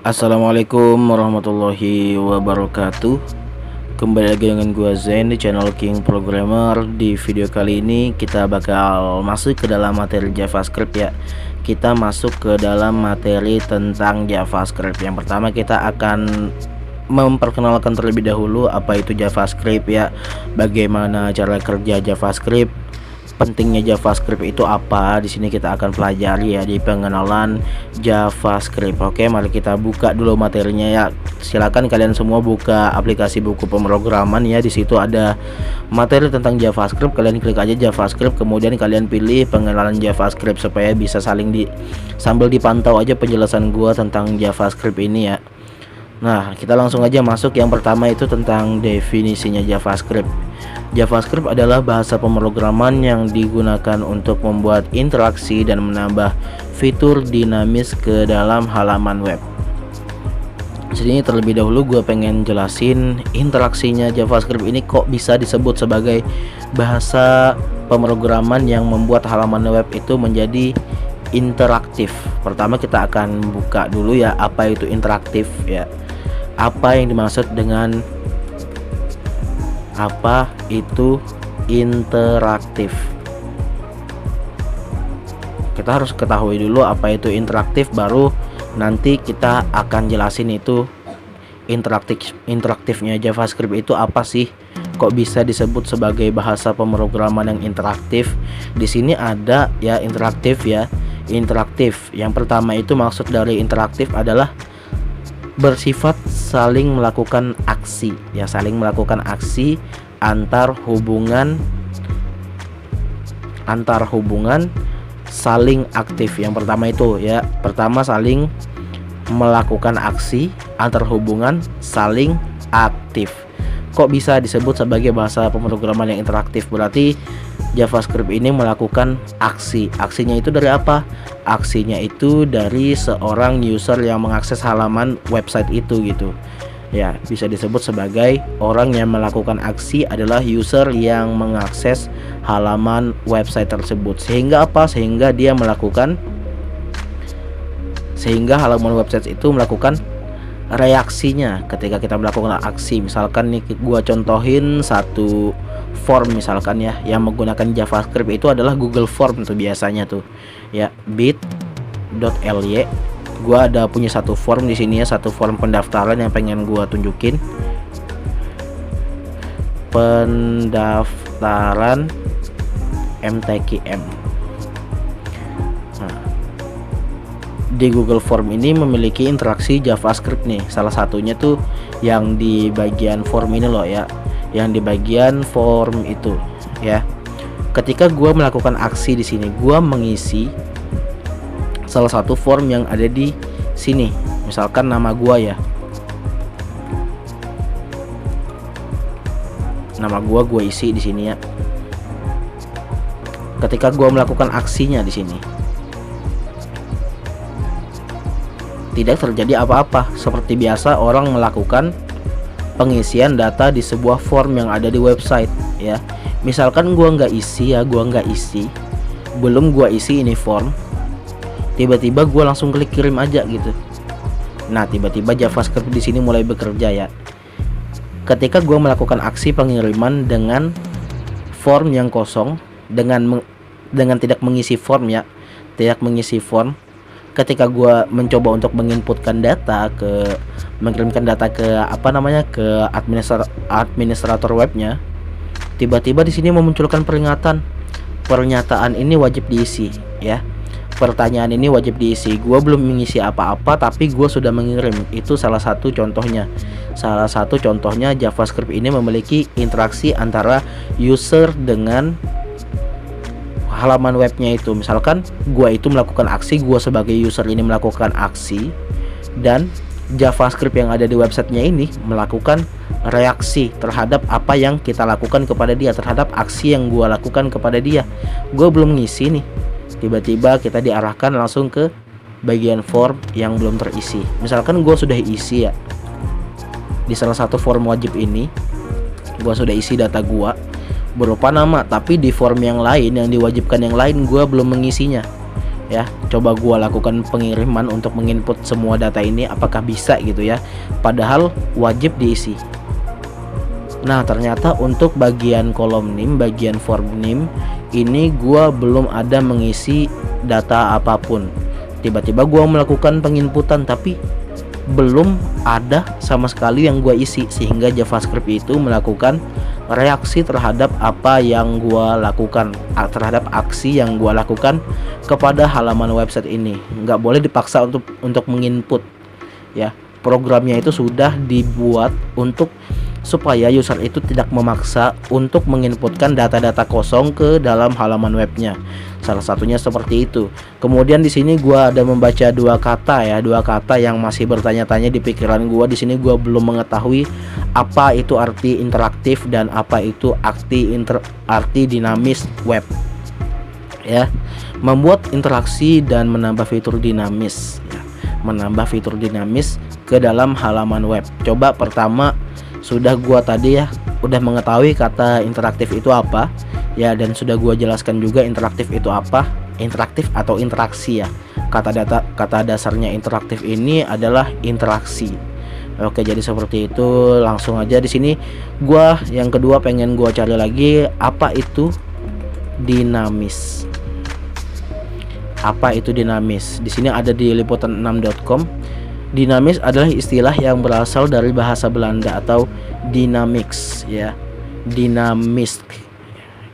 Assalamualaikum warahmatullahi wabarakatuh. Kembali lagi dengan gua Zen di channel King Programmer. Di video kali ini kita bakal masuk ke dalam materi JavaScript ya. Kita masuk ke dalam materi tentang JavaScript. Yang pertama kita akan memperkenalkan terlebih dahulu apa itu JavaScript ya. Bagaimana cara kerja JavaScript, pentingnya JavaScript itu apa. Di sini kita akan pelajari ya di pengenalan JavaScript. Oke, mari kita buka dulu materinya ya. Silakan kalian semua buka aplikasi buku pemrograman ya. Di situ ada materi tentang JavaScript. Kalian klik aja JavaScript, kemudian kalian pilih pengenalan JavaScript supaya bisa sambil dipantau aja penjelasan gua tentang JavaScript ini ya. Nah, kita langsung aja masuk. Yang pertama itu tentang definisinya JavaScript. JavaScript adalah bahasa pemrograman yang digunakan untuk membuat interaksi dan menambah fitur dinamis ke dalam halaman web. Sini terlebih dahulu gue pengen jelasin interaksinya JavaScript ini kok bisa disebut sebagai bahasa pemrograman yang membuat halaman web itu menjadi interaktif. Pertama kita akan buka dulu ya apa itu interaktif ya. Apa yang dimaksud dengan apa itu interaktif? Kita harus ketahui dulu apa itu interaktif, baru nanti kita akan jelasin itu interaktifnya JavaScript itu apa sih? Kok bisa disebut sebagai bahasa pemrograman yang interaktif? Di sini ada ya interaktif ya. Interaktif. Yang pertama itu maksud dari interaktif adalah bersifat saling melakukan aksi ya, saling melakukan aksi antar hubungan saling aktif. Yang pertama itu ya, pertama saling melakukan aksi antar hubungan saling aktif. Kok bisa disebut sebagai bahasa pemrograman yang interaktif? Berarti JavaScript ini melakukan aksi. Aksinya itu dari apa? Aksinya itu dari seorang user yang mengakses halaman website itu gitu. Ya, bisa disebut sebagai orang yang melakukan aksi adalah user yang mengakses halaman website tersebut. Sehingga apa? Sehingga halaman website itu melakukan reaksinya ketika kita melakukan aksi. Misalkan nih gua contohin satu form misalkan ya yang menggunakan JavaScript itu adalah Google Form tuh biasanya tuh ya, bit.ly. Gua ada punya satu form di sini ya, satu form pendaftaran yang pengen gua tunjukin. Pendaftaran MTQM. Nah, di Google Form ini memiliki interaksi JavaScript nih. Salah satunya tuh yang di bagian form ini loh ya, yang di bagian form itu ya. Ketika gua melakukan aksi di sini, gua mengisi salah satu form yang ada di sini. Misalkan nama gua ya. Nama gua isi di sini ya. Ketika gua melakukan aksinya di sini, tidak terjadi apa-apa. Seperti biasa orang melakukan pengisian data di sebuah form yang ada di website ya. Misalkan gua nggak isi, belum gua isi ini form, tiba-tiba gua langsung klik kirim aja gitu. Nah, tiba-tiba JavaScript di sini mulai bekerja ya. Ketika gua melakukan aksi pengiriman dengan form yang kosong, dengan tidak mengisi form ya, tidak mengisi form. Ketika gua mencoba untuk menginputkan data mengirimkan data ke ke administrator webnya, tiba-tiba di sini memunculkan pernyataan ini wajib diisi ya. Pertanyaan ini wajib diisi. Gua belum mengisi apa-apa tapi gua sudah mengirim. Itu salah satu contohnya. JavaScript ini memiliki interaksi antara user dengan halaman webnya itu. Misalkan gua itu melakukan aksi, gua sebagai user ini melakukan aksi, dan JavaScript yang ada di websitenya ini melakukan reaksi terhadap apa yang kita lakukan kepada dia, terhadap aksi yang gua lakukan kepada dia. Gua belum ngisi nih, tiba-tiba kita diarahkan langsung ke bagian form yang belum terisi. Misalkan gua sudah isi ya, di salah satu form wajib ini gua sudah isi data gua berupa nama, tapi di form yang lain yang diwajibkan yang lain gua belum mengisinya ya. Coba gua lakukan pengiriman untuk menginput semua data ini, apakah bisa gitu ya, padahal wajib diisi. Nah ternyata untuk bagian kolom NIM, bagian form NIM ini gua belum ada mengisi data apapun. Tiba-tiba gua melakukan penginputan tapi belum ada sama sekali yang gua isi, sehingga JavaScript itu melakukan reaksi terhadap apa yang gua lakukan, terhadap aksi yang gua lakukan kepada halaman website ini. Nggak boleh dipaksa untuk menginput ya. Programnya itu sudah dibuat supaya user itu tidak memaksa untuk menginputkan data-data kosong ke dalam halaman webnya. Salah satunya seperti itu. Kemudian di sini gua ada membaca dua kata ya, dua kata yang masih bertanya-tanya di pikiran gua. Di sini gua belum mengetahui apa itu arti interaktif dan apa itu arti dinamis web. Ya, membuat interaksi dan menambah fitur dinamis ya. Menambah fitur dinamis ke dalam halaman web. Coba pertama sudah gua tadi ya udah mengetahui kata interaktif itu apa ya, dan sudah gua jelaskan juga interaktif itu apa. Interaktif atau interaksi ya. Kata dasarnya interaktif ini adalah interaksi. Oke, jadi seperti itu. Langsung aja di sini gua yang kedua pengen gua cari lagi apa itu dinamis. Apa itu dinamis? Di sini ada di liputan6.com. Dinamis adalah istilah yang berasal dari bahasa Belanda atau dynamics ya. Dinamis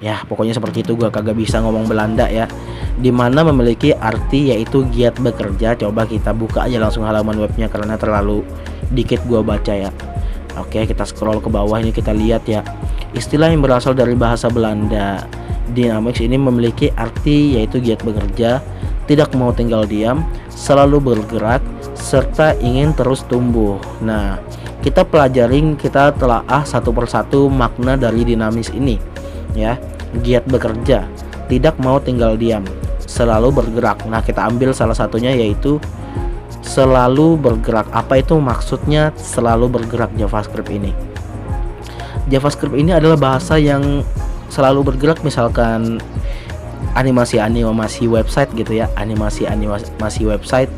ya, pokoknya seperti itu, gua kagak bisa ngomong Belanda ya. Dimana memiliki arti yaitu giat bekerja. Coba kita buka aja langsung halaman webnya karena terlalu dikit gua baca ya. Oke, kita scroll ke bawah ini, kita lihat ya. Istilah yang berasal dari bahasa Belanda. Dynamics ini memiliki arti yaitu giat bekerja, tidak mau tinggal diam, selalu bergerak, serta ingin terus tumbuh. Nah, kita pelajarin, kita telaah satu persatu makna dari dinamis ini ya. Giat bekerja, tidak mau tinggal diam, selalu bergerak. Nah, kita ambil salah satunya yaitu selalu bergerak. Apa itu maksudnya selalu bergerak JavaScript ini? JavaScript ini adalah bahasa yang selalu bergerak, misalkan animasi website gitu ya, animasi website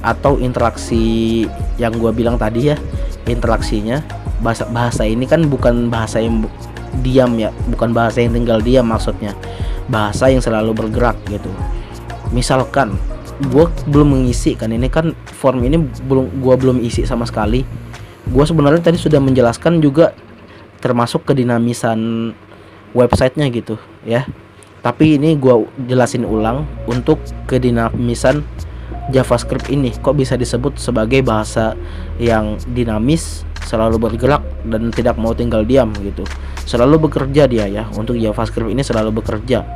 atau interaksi yang gua bilang tadi ya, interaksinya. Bahasa ini kan bukan bahasa yang diam ya, bukan bahasa yang tinggal diam maksudnya, bahasa yang selalu bergerak gitu. Misalkan gua belum mengisi kan, ini kan form ini gua belum isi sama sekali. Gua sebenarnya tadi sudah menjelaskan juga termasuk kedinamisan websitenya gitu ya, tapi ini gua jelasin ulang untuk kedinamisan JavaScript ini kok bisa disebut sebagai bahasa yang dinamis, selalu bergerak dan tidak mau tinggal diam gitu. Selalu bekerja dia ya, untuk JavaScript ini selalu bekerja.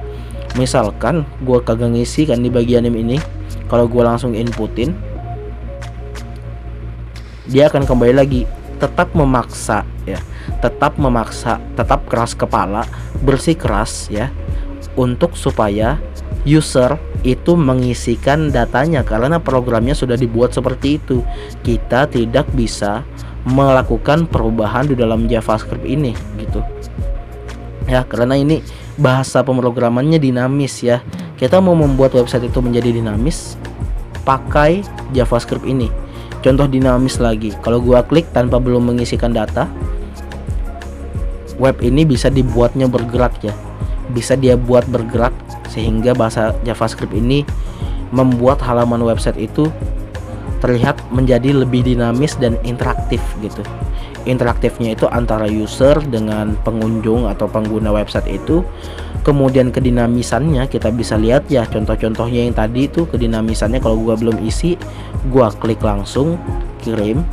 Misalkan gua kagak ngisi kan di bagian ini, kalau gua langsung inputin dia akan kembali lagi, tetap memaksa ya, tetap keras kepala, bersikeras ya, untuk supaya user itu mengisikan datanya karena programnya sudah dibuat seperti itu. Kita tidak bisa melakukan perubahan di dalam JavaScript ini gitu ya, karena ini bahasa pemrogramannya dinamis ya. Kita mau membuat website itu menjadi dinamis pakai JavaScript ini. Contoh dinamis lagi, kalau gua klik tanpa belum mengisikan data, web ini bisa dibuatnya bergerak ya, bisa dia buat bergerak, sehingga bahasa JavaScript ini membuat halaman website itu terlihat menjadi lebih dinamis dan interaktif gitu. Interaktifnya itu antara user dengan pengunjung atau pengguna website itu. Kemudian kedinamisannya kita bisa lihat ya, contoh-contohnya yang tadi itu kedinamisannya. Kalau gua belum isi, gua klik langsung kirim,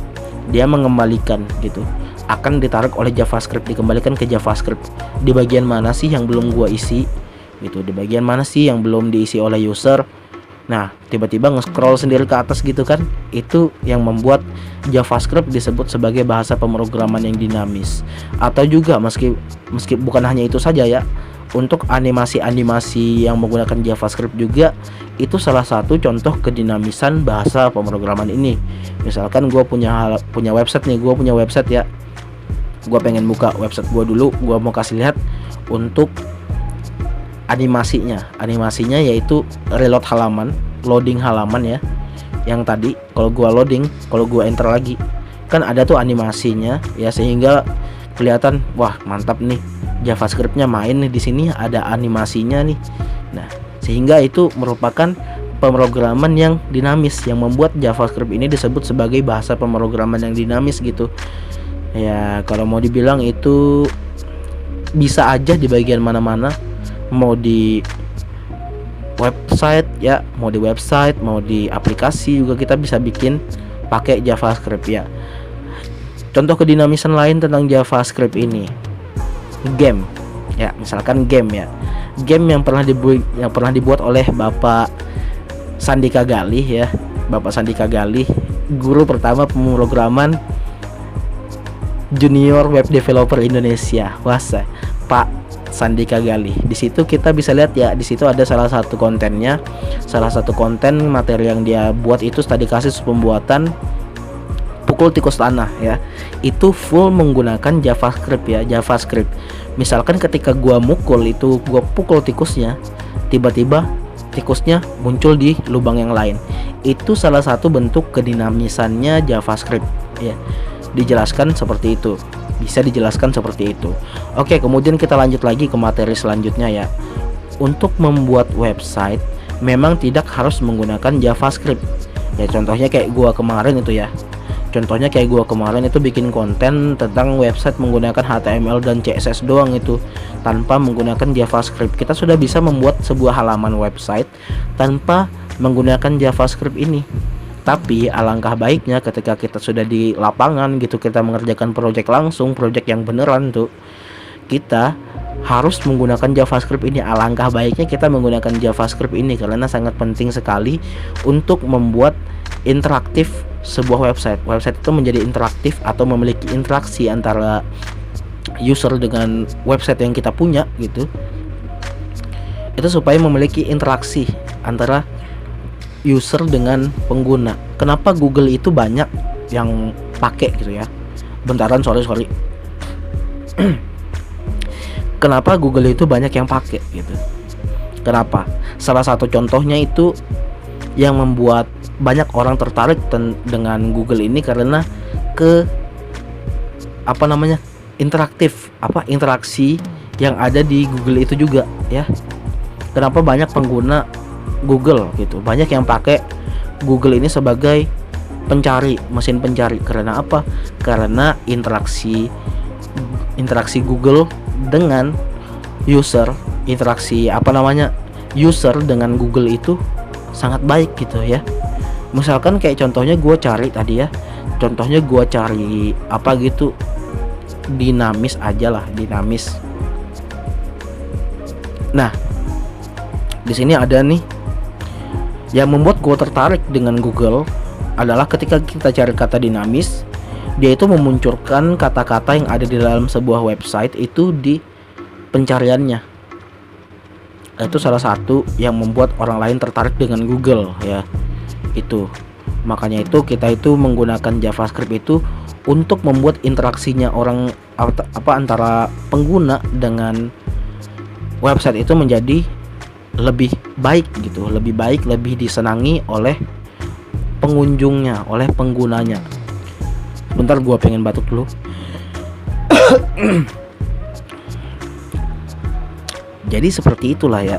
dia mengembalikan gitu, akan ditarik oleh JavaScript, dikembalikan ke JavaScript. Di bagian mana sih yang belum gua isi gitu, di bagian mana sih yang belum diisi oleh user. Nah, tiba-tiba nge-scroll sendiri ke atas gitu kan. Itu yang membuat JavaScript disebut sebagai bahasa pemrograman yang dinamis. Atau juga meski bukan hanya itu saja ya, untuk animasi-animasi yang menggunakan JavaScript juga itu salah satu contoh kedinamisan bahasa pemrograman ini. Misalkan gue punya website nih, gue punya website ya, gue pengen buka website gue dulu, gue mau kasih lihat untuk animasinya yaitu reload halaman. loading halaman ya, yang tadi kalau gua loading, kalau gua enter lagi kan ada tuh animasinya ya, sehingga kelihatan wah mantap nih, JavaScript-nya main nih, di sini ada animasinya nih. Nah, sehingga itu merupakan pemrograman yang dinamis, yang membuat JavaScript ini disebut sebagai bahasa pemrograman yang dinamis gitu. Ya, kalau mau dibilang itu bisa aja di bagian mana-mana, mau di website ya, mau di website, mau di aplikasi juga kita bisa bikin pakai JavaScript ya. Contoh kedinamisan lain tentang JavaScript ini, game ya, misalkan game ya, game yang pernah dibuat oleh Bapak Sandika Galih ya, Bapak Sandika Galih, guru pertama pemrograman junior web developer Indonesia. Wasa, Pak Sandika Galih. Di situ kita bisa lihat ya, di situ ada salah satu kontennya, salah satu konten materi yang dia buat itu tadi kasus pembuatan pukul tikus tanah ya. Itu full menggunakan JavaScript ya, JavaScript. Misalkan ketika gua mukul itu, gua pukul tikusnya, tiba-tiba tikusnya muncul di lubang yang lain. Itu salah satu bentuk kedinamisannya JavaScript ya. Dijelaskan seperti itu, bisa dijelaskan seperti itu. Oke, kemudian kita lanjut lagi ke materi selanjutnya ya. Untuk membuat website memang tidak harus menggunakan JavaScript ya. Contohnya kayak gua kemarin itu ya, contohnya kayak gua kemarin itu bikin konten tentang website menggunakan HTML dan CSS doang itu, tanpa menggunakan JavaScript. Kita sudah bisa membuat sebuah halaman website tanpa menggunakan JavaScript ini. Tapi alangkah baiknya ketika kita sudah di lapangan gitu, kita mengerjakan project langsung, project yang beneran tuh, kita harus menggunakan JavaScript ini. Alangkah baiknya kita menggunakan JavaScript ini karena sangat penting sekali untuk membuat interaktif sebuah website. Website itu menjadi interaktif atau memiliki interaksi antara user dengan website yang kita punya gitu. Itu supaya memiliki interaksi antara user dengan pengguna. Kenapa Google itu banyak yang pakai gitu ya? Bentaran, sorry. Kenapa Google itu banyak yang pakai gitu? Kenapa? Salah satu contohnya itu yang membuat banyak orang tertarik dengan Google ini karena interaksi yang ada di Google itu juga ya. Kenapa banyak pengguna Google gitu, banyak yang pakai Google ini sebagai mesin pencari. Karena apa? Karena interaksi Google dengan user, user dengan Google itu sangat baik gitu ya. Misalkan kayak contohnya gue cari tadi ya, contohnya gue cari apa gitu, dinamis aja lah, dinamis. Nah, di sini ada nih yang membuat gue tertarik dengan Google adalah ketika kita cari kata dinamis, dia itu memunculkan kata-kata yang ada di dalam sebuah website itu di pencariannya. Itu salah satu yang membuat orang lain tertarik dengan Google ya. Itu makanya itu kita itu menggunakan JavaScript itu untuk membuat interaksinya antara pengguna dengan website itu menjadi lebih baik gitu, lebih disenangi oleh pengunjungnya, oleh penggunanya. Bentar, gua pengen batuk dulu. Jadi seperti itulah ya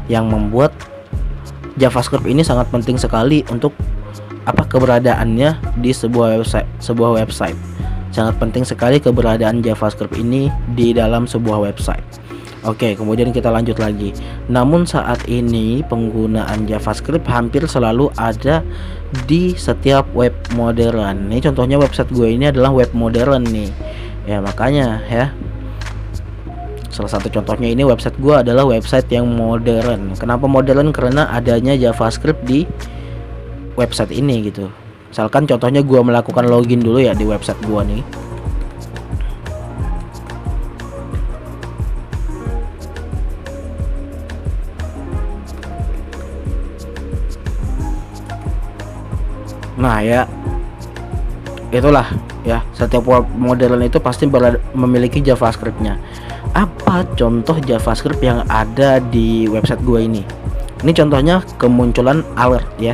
yang membuat JavaScript ini sangat penting sekali untuk keberadaannya di sebuah website. Sangat penting sekali keberadaan JavaScript ini di dalam sebuah website. Oke, kemudian kita lanjut lagi. Namun saat ini penggunaan JavaScript hampir selalu ada di setiap web modern. Ini contohnya website gue ini adalah web modern nih. Ya makanya ya, salah satu contohnya ini website gue adalah website yang modern. Kenapa modern? Karena adanya JavaScript di website ini gitu. Misalkan contohnya gue melakukan login dulu ya di website gue nih. Nah ya, itulah ya, setiap web modern itu pasti memiliki JavaScript-nya. Apa contoh JavaScript yang ada di website gue ini? Ini contohnya kemunculan alert ya,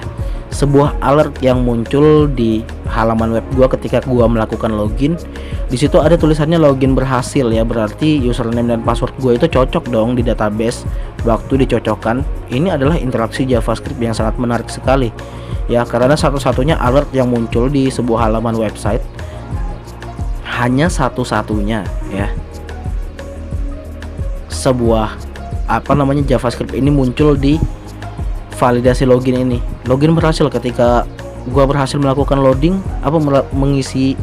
sebuah alert yang muncul di halaman web gua ketika gua melakukan login. Di situ ada tulisannya login berhasil ya, berarti username dan password gua itu cocok dong di database. Waktu dicocokkan, ini adalah interaksi JavaScript yang sangat menarik sekali ya, karena satu-satunya alert yang muncul di sebuah halaman website, hanya satu-satunya ya, sebuah JavaScript ini muncul di validasi login ini. Login berhasil ketika gua berhasil melakukan loading mengisi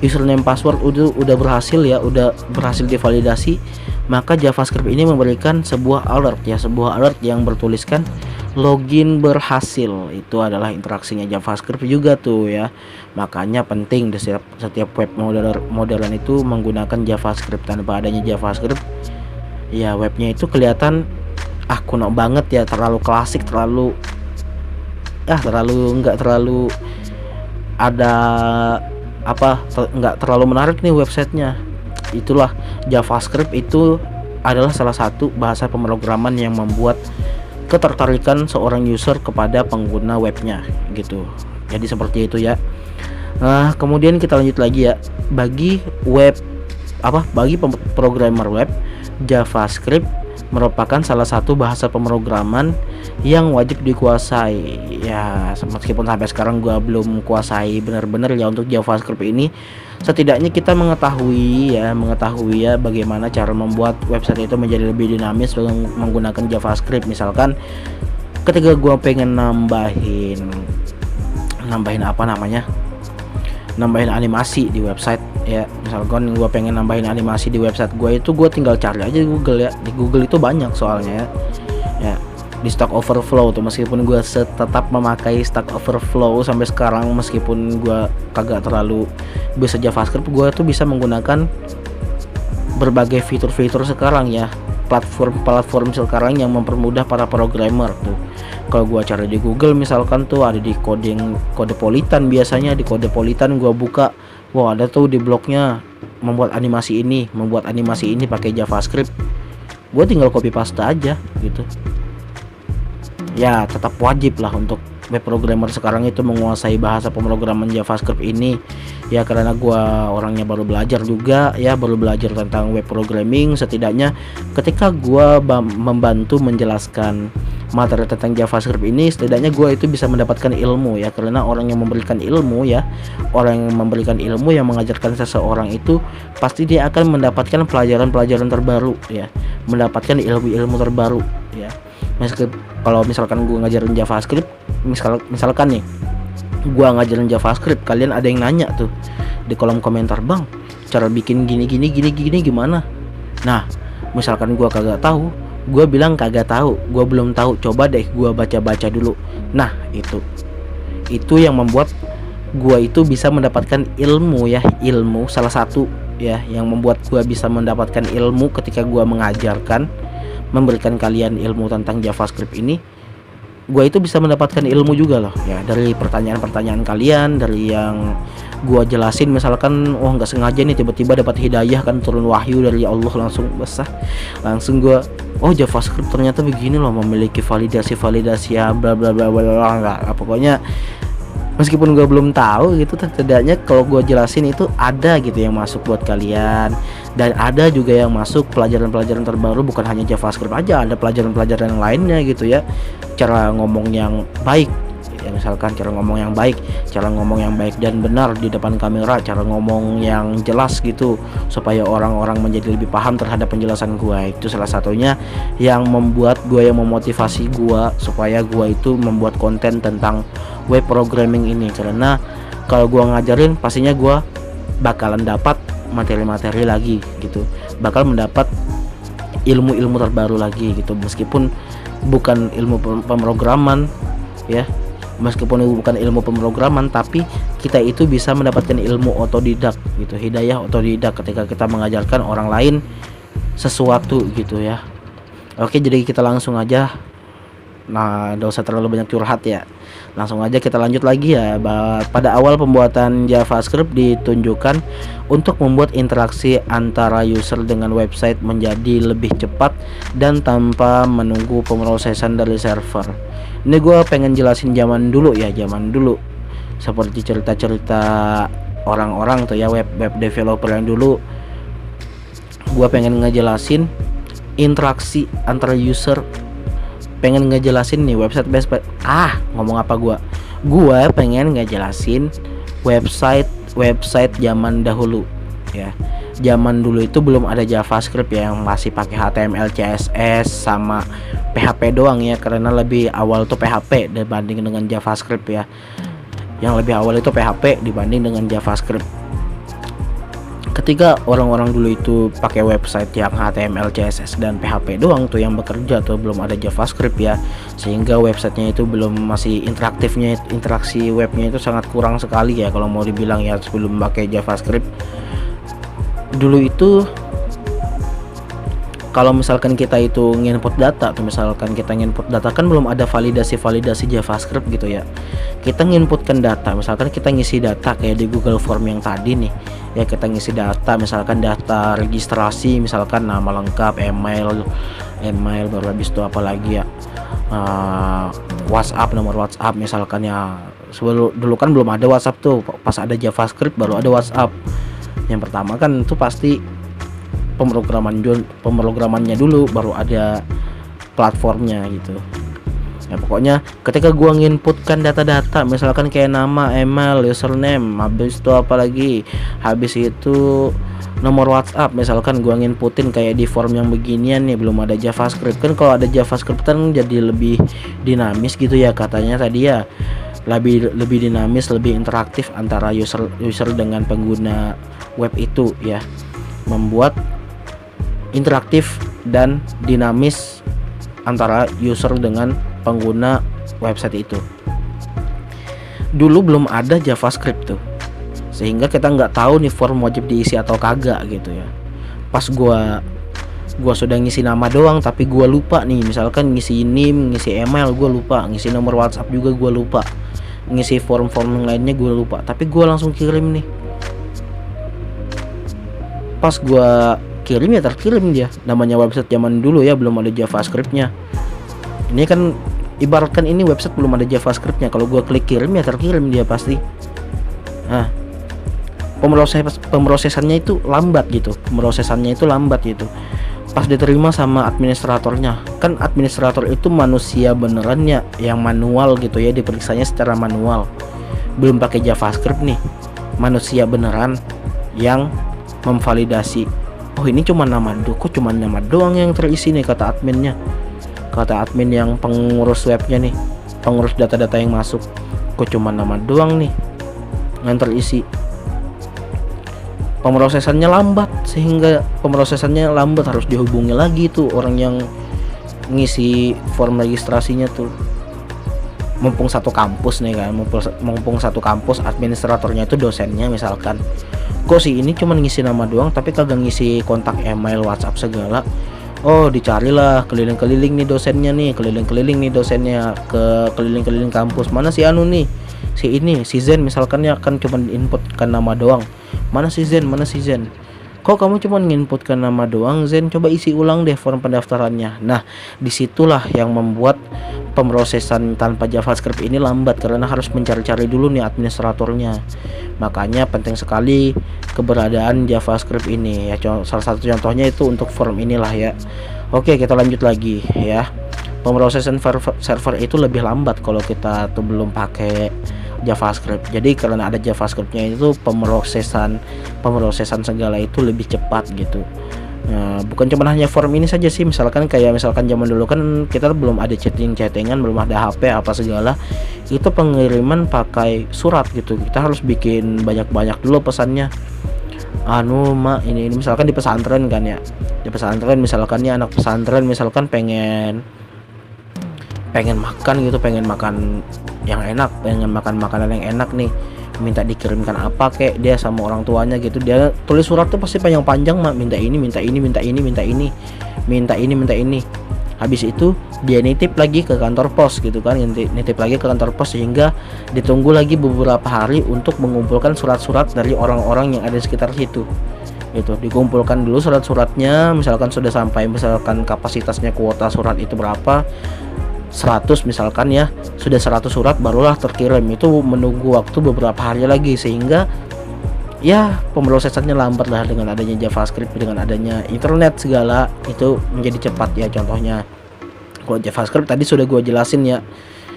username password udah berhasil ya, udah berhasil divalidasi, maka JavaScript ini memberikan sebuah alert ya, sebuah alert yang bertuliskan login berhasil. Itu adalah interaksinya JavaScript juga tuh ya. Makanya penting di setiap web modern itu menggunakan JavaScript. Tanpa adanya JavaScript ya, webnya itu kelihatan kuno banget ya, terlalu klasik, terlalu nggak terlalu ada nggak terlalu menarik nih websitenya. Itulah, JavaScript itu adalah salah satu bahasa pemrograman yang membuat ketertarikan seorang user kepada pengguna webnya gitu. Jadi seperti itu ya. Nah, kemudian kita lanjut lagi ya. Bagi programmer web, JavaScript merupakan salah satu bahasa pemrograman yang wajib dikuasai ya. Meskipun sampai sekarang gua belum kuasai benar-benar ya untuk JavaScript ini, setidaknya kita mengetahui ya bagaimana cara membuat website itu menjadi lebih dinamis menggunakan JavaScript. Misalkan ketika gua pengen nambahin animasi di website ya, misalkan gue pengen nambahin animasi di website gue, itu gue tinggal cari aja di Google ya. Di Google itu banyak soalnya ya, di Stack Overflow tuh. Meskipun gue tetap memakai Stack Overflow sampai sekarang, meskipun gue kagak terlalu bisa JavaScript, gue tuh bisa menggunakan berbagai fitur-fitur sekarang ya, platform sekarang yang mempermudah para programmer tuh. Kalau gua cari di Google misalkan tuh ada di Codepolitan, biasanya di Codepolitan gua buka, wah ada tuh di blognya membuat animasi ini pakai JavaScript. Gua tinggal copy paste aja gitu. Ya tetap wajib lah untuk web programmer sekarang itu menguasai bahasa pemrograman JavaScript ini ya, karena gua orangnya baru belajar juga ya, baru belajar tentang web programming. Setidaknya ketika gua membantu menjelaskan materi tentang JavaScript ini, setidaknya gua itu bisa mendapatkan ilmu ya, karena orang yang memberikan ilmu yang mengajarkan seseorang itu pasti dia akan mendapatkan pelajaran-pelajaran terbaru ya, mendapatkan ilmu-ilmu terbaru ya. Kalau misalkan gue ngajarin JavaScript, misalkan nih gue ngajarin JavaScript, kalian ada yang nanya tuh di kolom komentar, bang cara bikin gini gimana? Nah misalkan gue kagak tahu, gue bilang kagak tahu, gue belum tahu, coba deh gue baca dulu. Nah itu yang membuat gue itu bisa mendapatkan ilmu ya, ilmu salah satu ya yang membuat gue bisa mendapatkan ilmu ketika gue memberikan kalian ilmu tentang JavaScript ini. Gue itu bisa mendapatkan ilmu juga loh ya, dari pertanyaan-pertanyaan kalian, dari yang gue jelasin. Misalkan nggak sengaja nih tiba-tiba dapat hidayah kan, turun wahyu dari Allah, langsung gue JavaScript ternyata begini loh, memiliki validasi ya bla bla bla bla. Pokoknya meskipun gue belum tahu gitu, setidaknya kalau gue jelasin itu ada gitu yang masuk buat kalian, dan ada juga yang masuk pelajaran-pelajaran terbaru. Bukan hanya JavaScript aja, ada pelajaran-pelajaran lainnya gitu ya, cara ngomong yang baik ya, misalkan cara ngomong yang baik dan benar di depan kamera, cara ngomong yang jelas gitu supaya orang-orang menjadi lebih paham terhadap penjelasan gue. Itu salah satunya yang membuat gue, yang memotivasi gue supaya gue itu membuat konten tentang web programming ini. Karena kalau gue ngajarin pastinya gue bakalan dapat materi-materi lagi gitu, bakal mendapat ilmu-ilmu terbaru lagi gitu, meskipun bukan ilmu pemrograman ya, tapi kita itu bisa mendapatkan ilmu otodidak gitu, hidayah otodidak ketika kita mengajarkan orang lain sesuatu gitu ya. Oke, jadi kita langsung aja. Nah, gak usah terlalu banyak curhat ya, Langsung aja kita lanjut lagi ya. Pada awal pembuatan JavaScript ditunjukkan untuk membuat interaksi antara user dengan website menjadi lebih cepat dan tanpa menunggu pemrosesan dari server. Ini gue pengen jelasin zaman dulu ya, zaman dulu seperti cerita-cerita orang-orang tuh ya, web developer yang dulu. Gue pengen ngejelasin interaksi antara user, pengen ngejelasin nih website ngomong apa gue pengen ngejelasin website zaman dahulu ya. Zaman dulu itu belum ada JavaScript ya, yang masih pakai HTML, CSS sama PHP doang ya, karena lebih awal tuh PHP dibanding dengan JavaScript ya. Yang lebih awal itu PHP dibanding dengan JavaScript. Ketika orang-orang dulu itu pakai website yang HTML, CSS dan PHP doang tuh yang bekerja tuh, belum ada JavaScript ya, sehingga websitenya itu belum, masih interaktifnya, interaksi webnya itu sangat kurang sekali ya kalau mau dibilang ya, sebelum pakai JavaScript. Dulu itu kalau misalkan kita itu nginput data tuh, misalkan kita nginput data kan belum ada validasi JavaScript gitu ya. Kita nginputkan data, misalkan kita ngisi data kayak di Google Form yang tadi nih ya, kita ngisi data, misalkan data registrasi, misalkan nama lengkap, email baru habis itu apa lagi ya, WhatsApp, nomor WhatsApp misalkan ya. Sebelum dulu kan belum ada WhatsApp tuh, pas ada JavaScript baru ada WhatsApp. Yang pertama kan itu pasti pemrogramannya dulu, baru ada platformnya gitu ya. Pokoknya ketika gua nginputkan data-data, misalkan kayak nama, email, username, habis itu apalagi, habis itu nomor WhatsApp, misalkan gua nginputin kayak di form yang beginian nih, belum ada JavaScript. Kan kalau ada JavaScript kan jadi lebih dinamis gitu ya katanya tadi ya, lebih dinamis, lebih interaktif antara user dengan pengguna web itu ya, membuat interaktif dan dinamis antara user dengan pengguna website itu. Dulu belum ada JavaScript tuh, sehingga kita nggak tahu nih form wajib diisi atau kagak gitu ya. Pas gua sudah ngisi nama doang tapi gua lupa nih, misalkan ngisi NIM, ngisi email gua lupa, ngisi nomor WhatsApp juga gua lupa, ngisi form-form yang lainnya gua lupa, tapi gua langsung kirim nih. Pas gua kirim ya terkirim dia, namanya website zaman dulu ya, belum ada JavaScriptnya. Ini kan ibaratkan ini website belum ada JavaScriptnya, kalau gua klik kirim ya terkirim dia pasti. Nah, pemrosesannya itu lambat gitu, pas diterima sama administratornya. Kan administrator itu manusia beneran ya, yang manual gitu ya, diperiksanya secara manual, belum pakai JavaScript nih, manusia beneran yang memvalidasi. Oh ini cuma nama doang yang terisi nih, kata admin yang pengurus webnya nih, pengurus data-data yang masuk, kok cuma nama doang nih yang terisi. Pemrosesannya lambat, harus dihubungi lagi tuh orang yang ngisi form registrasinya tuh. Mumpung satu kampus nih kan, mumpung satu kampus, administratornya itu dosennya misalkan, kok si ini cuma ngisi nama doang tapi kagak ngisi kontak email, WhatsApp segala. Oh dicarilah keliling-keliling nih dosennya ke keliling-keliling kampus, mana si anu nih, si Zen misalkan ya, kan cuma inputkan nama doang. Mana si Zen, kok kamu cuma nginputkan nama doang Zen, coba isi ulang deh form pendaftarannya. Nah disitulah yang membuat pemrosesan tanpa JavaScript ini lambat, karena harus mencari-cari dulu nih administratornya. Makanya penting sekali keberadaan JavaScript ini ya. Salah satu contohnya itu untuk form inilah ya. Oke, kita lanjut lagi ya. Pemrosesan server itu lebih lambat kalau kita tuh belum pakai JavaScript. Jadi karena ada JavaScriptnya itu pemrosesan segala itu lebih cepat gitu. Nah, bukan cuma hanya form ini saja sih, misalkan zaman dulu kan kita belum ada chattingan, belum ada HP apa segala, itu pengiriman pakai surat gitu. Kita harus bikin banyak dulu pesannya. Ini misalkan di pesantren kan ya, di pesantren misalkan ya, anak pesantren misalkan pengen makan gitu, pengen makan yang enak, pengen makan makanan yang enak nih, minta dikirimkan apa kek dia sama orang tuanya gitu. Dia tulis surat tuh pasti panjang-panjang, minta ini. Habis itu dia nitip lagi ke kantor pos gitu kan, nitip lagi ke kantor pos, sehingga ditunggu lagi beberapa hari untuk mengumpulkan surat-surat dari orang-orang yang ada di sekitar situ. Itu dikumpulkan dulu surat-suratnya, misalkan sudah sampai, misalkan kapasitasnya kuota surat itu berapa, 100 misalkan ya, sudah 100 surat barulah terkirim. Itu menunggu waktu beberapa hari lagi, sehingga ya pemrosesannya lambat lah dengan adanya JavaScript, dengan adanya internet segala itu menjadi cepat ya. Contohnya kalau JavaScript tadi sudah gue jelasin ya,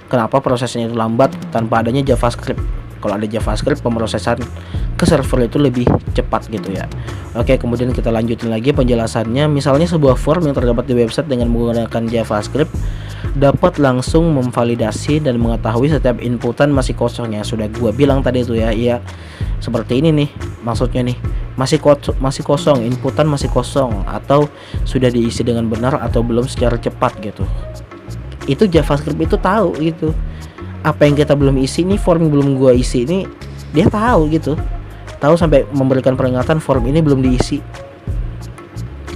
kenapa prosesnya itu lambat tanpa adanya JavaScript. Kalau ada JavaScript, pemrosesan ke server itu lebih cepat gitu ya. Oke, kemudian kita lanjutin lagi penjelasannya. Misalnya sebuah form yang terdapat di website dengan menggunakan JavaScript dapat langsung memvalidasi dan mengetahui setiap inputan masih kosong, ya sudah gua bilang tadi itu ya. Iya, seperti ini nih maksudnya nih, masih kosong, inputan masih kosong, atau sudah diisi dengan benar atau belum secara cepat gitu. Itu JavaScript itu tahu gitu, apa yang kita belum isi nih, form yang belum gua isi ini dia tahu gitu, tahu sampai memberikan peringatan form ini belum diisi.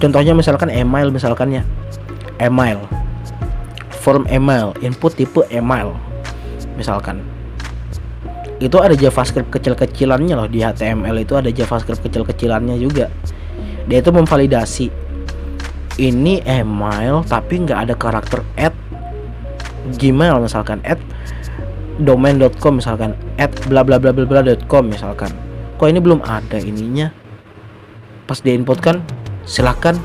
Contohnya misalkan email, misalkan ya, email, form email, input tipe email misalkan, itu ada JavaScript kecil-kecilannya loh. Di HTML itu ada JavaScript kecil-kecilannya juga. Dia itu memvalidasi ini email tapi nggak ada karakter add Gmail misalkan, add domain.com misalkan, add bla bla bla bla bla.com misalkan. Kok ini belum ada ininya? Pas di input kan, silakan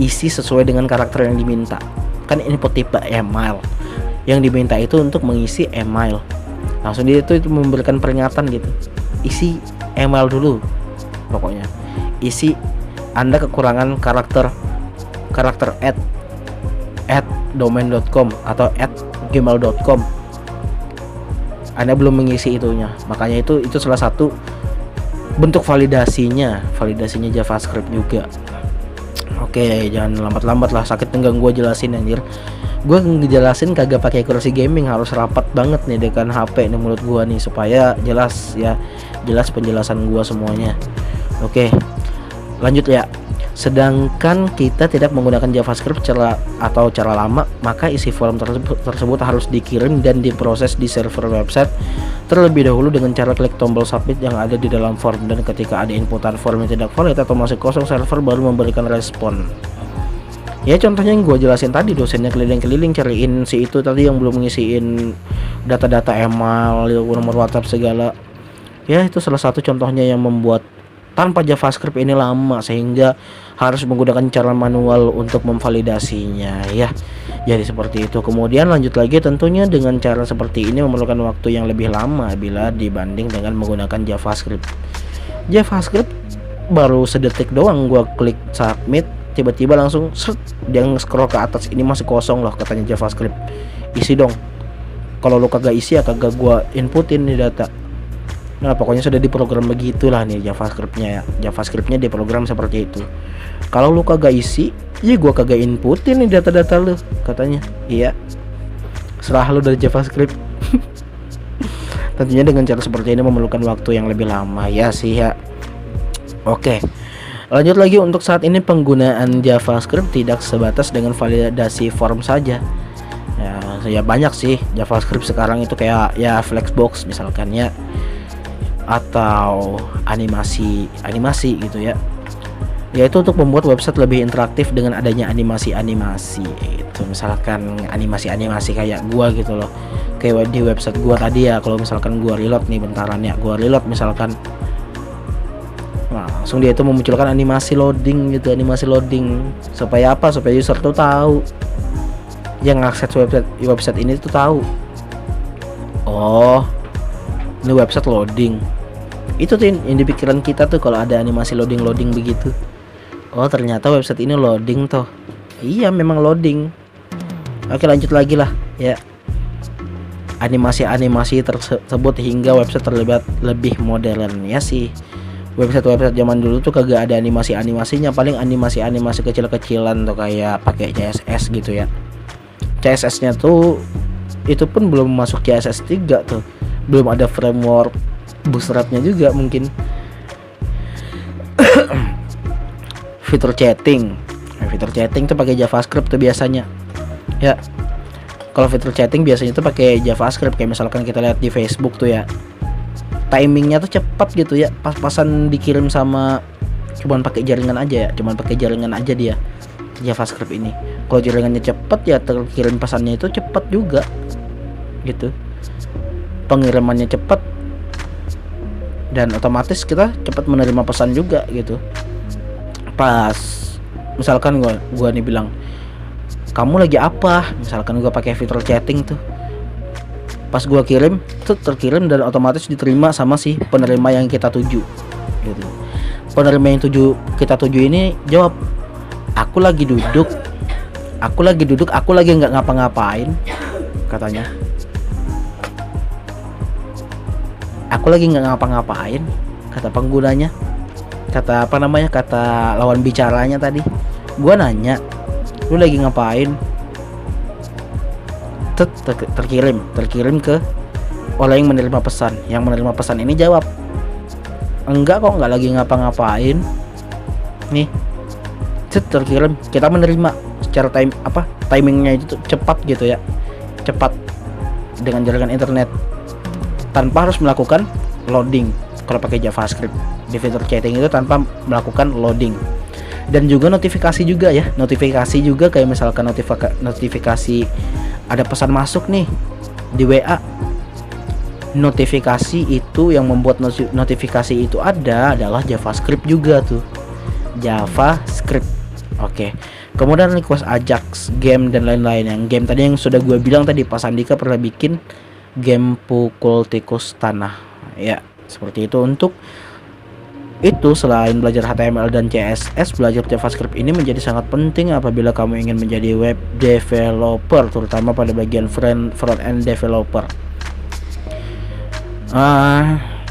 isi sesuai dengan karakter yang diminta. Kan input tipe email, yang diminta itu untuk mengisi email. Langsung dia itu memberikan peringatan gitu, isi email dulu, pokoknya isi, Anda kekurangan karakter add domain.com atau add gmail.com, Anda belum mengisi itunya. Makanya itu salah satu bentuk validasinya JavaScript juga. Oke, jangan lambat-lambat lah, sakit pinggang gue jelasin anjir. Gue ngejelasin kagak pakai kursi gaming, harus rapat banget nih dengan HP nih mulut gue nih, supaya jelas ya, jelas penjelasan gue semuanya. Oke, lanjut ya. Sedangkan kita tidak menggunakan JavaScript cara lama, maka isi form tersebut harus dikirim dan diproses di server website terlebih dahulu dengan cara klik tombol submit yang ada di dalam form. Dan ketika ada inputan form yang tidak valid atau masih kosong, server baru memberikan respon. Ya contohnya yang gue jelasin tadi, dosennya keliling-keliling cariin si itu tadi yang belum ngisiin data-data email, nomor WhatsApp segala. Ya itu salah satu contohnya yang membuat tanpa JavaScript ini lama, sehingga harus menggunakan cara manual untuk memvalidasinya ya. Jadi seperti itu. Kemudian lanjut lagi, tentunya dengan cara seperti ini memerlukan waktu yang lebih lama bila dibanding dengan menggunakan JavaScript. JavaScript baru sedetik doang gua klik submit, tiba-tiba langsung dia scroll ke atas, ini masih kosong loh katanya JavaScript, isi dong. Kalau lu kagak isi ya kagak gua inputin nih data. Nah pokoknya sudah diprogram begitulah nih JavaScriptnya ya. JavaScriptnya diprogram seperti itu. Kalau lu kagak isi, ya gua kagak inputin nih data-data lu katanya. Iya, serah lu dari JavaScript. Tentunya dengan cara seperti ini memerlukan waktu yang lebih lama ya sih ya. Oke, lanjut lagi. Untuk saat ini penggunaan JavaScript tidak sebatas dengan validasi form saja. Ya banyak sih JavaScript sekarang itu, kayak ya Flexbox misalkan ya, atau animasi gitu ya. Yaitu untuk membuat website lebih interaktif dengan adanya animasi itu. Misalkan animasi kayak gua gitu loh, kayak di website gua tadi ya. Kalau misalkan gua reload nih, bentaran ya, gua reload misalkan, nah, langsung dia itu memunculkan animasi loading gitu, animasi loading. Supaya apa? Supaya user tuh tahu, yang akses website ini tuh tahu, oh ini website loading. Itu tuh yang di pikiran kita tuh kalau ada animasi loading begitu. Oh ternyata website ini loading toh. Iya memang loading. Oke lanjut lagi lah ya. Animasi tersebut hingga website terlihat lebih modern ya sih. Website zaman dulu tuh kagak ada animasinya, paling animasi kecil-kecilan tuh kayak pakai CSS gitu ya. CSS-nya tuh itu pun belum masuk CSS 3 tuh. Belum ada framework Bootstrap-nya juga mungkin. Fitur chatting tuh pakai JavaScript tuh biasanya. ya. Kalau fitur chatting biasanya tuh pakai JavaScript, kayak misalkan kita lihat di Facebook tuh ya, timingnya tuh cepat gitu ya, pas-pasan dikirim sama, cuman pakai jaringan aja ya, dia JavaScript ini. Kalau jaringannya cepat ya terkirim pesannya itu cepat juga gitu, pengirimannya cepat, dan otomatis kita cepat menerima pesan juga gitu. Pas misalkan gua nih bilang, kamu lagi apa, misalkan gua pakai fitur chatting tuh, pas gua kirim tuh terkirim dan otomatis diterima sama si penerima yang kita tuju gitu. Penerima yang kita tuju ini jawab, aku lagi duduk, aku lagi nggak ngapa-ngapain, katanya. Aku lagi nggak ngapa-ngapain, kata penggunanya, kata lawan bicaranya tadi. Gua nanya, lu lagi ngapain? Terkirim ke oleh yang menerima pesan. Yang menerima pesan ini jawab, enggak kok, nggak lagi ngapa-ngapain. Nih, terkirim, kita menerima secara timingnya itu cepat gitu ya, cepat dengan jaringan internet tanpa harus melakukan loading. Kalau pakai JavaScript di fitur chatting itu tanpa melakukan loading. Dan juga notifikasi juga ya, kayak misalkan notifikasi ada pesan masuk nih di WA. Notifikasi itu yang membuat notifikasi itu adalah JavaScript juga tuh, JavaScript. Oke. Kemudian request Ajax, game dan lain-lain. Yang game tadi yang sudah gue bilang tadi, Pas Andika pernah bikin game pukul tikus tanah ya, seperti itu. Untuk itu, selain belajar HTML dan CSS, belajar JavaScript ini menjadi sangat penting apabila kamu ingin menjadi web developer, terutama pada bagian front-end developer.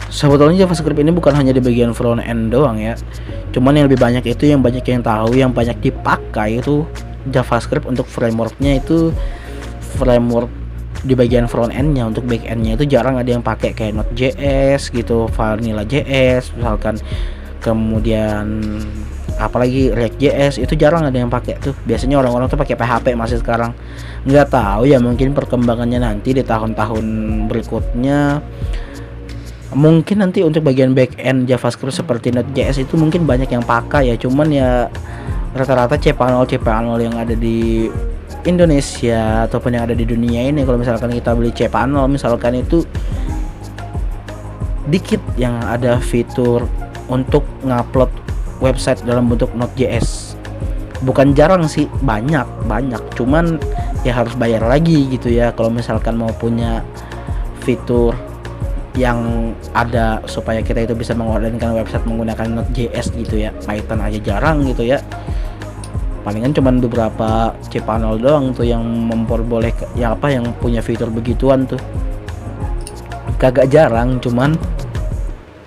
Sebetulnya JavaScript ini bukan hanya di bagian front-end doang ya, cuman yang lebih banyak itu, yang banyak yang tahu, yang banyak dipakai itu JavaScript. Untuk frameworknya itu framework di bagian front endnya. Untuk back endnya itu jarang ada yang pakai, kayak Node.js gitu, Vanilla.js misalkan, kemudian apalagi React.js itu jarang ada yang pakai tuh. Biasanya orang-orang tuh pakai PHP masih sekarang. Nggak tahu ya, mungkin perkembangannya nanti di tahun-tahun berikutnya, mungkin nanti untuk bagian back end JavaScript seperti Node.js itu mungkin banyak yang pakai ya. Cuman ya rata-rata cpanel yang ada di Indonesia ataupun yang ada di dunia ini, kalau misalkan kita beli cpanel misalkan, itu dikit yang ada fitur untuk ngupload website dalam bentuk Node.js. Bukan jarang sih, banyak, cuman ya harus bayar lagi gitu ya kalau misalkan mau punya fitur yang ada supaya kita itu bisa mengorderkan website menggunakan Node.js gitu ya. Python aja jarang gitu ya, palingan cuman beberapa cpanel doang tuh yang memperbolehkan yang punya fitur begituan tuh. Kagak jarang, cuman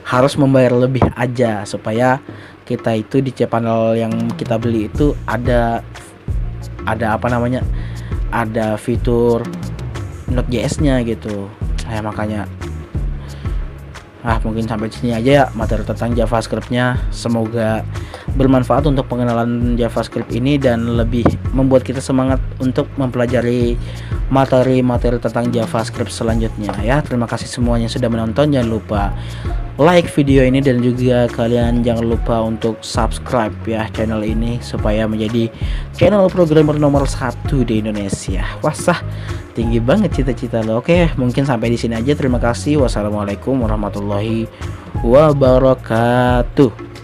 harus membayar lebih aja supaya kita itu di cpanel yang kita beli itu ada ada fitur Node.js nya gitu. Makanya mungkin sampai sini aja ya materi tentang JavaScript-nya. Semoga bermanfaat untuk pengenalan JavaScript ini dan lebih membuat kita semangat untuk mempelajari materi-materi tentang JavaScript selanjutnya ya. Terima kasih semuanya sudah menonton. Jangan lupa like video ini dan juga kalian jangan lupa untuk subscribe ya channel ini supaya menjadi channel programmer nomor 1 di Indonesia. Wah, tinggi banget cita-cita lo. Oke, mungkin sampai di sini aja. Terima kasih. Wassalamualaikum warahmatullahi wabarakatuh.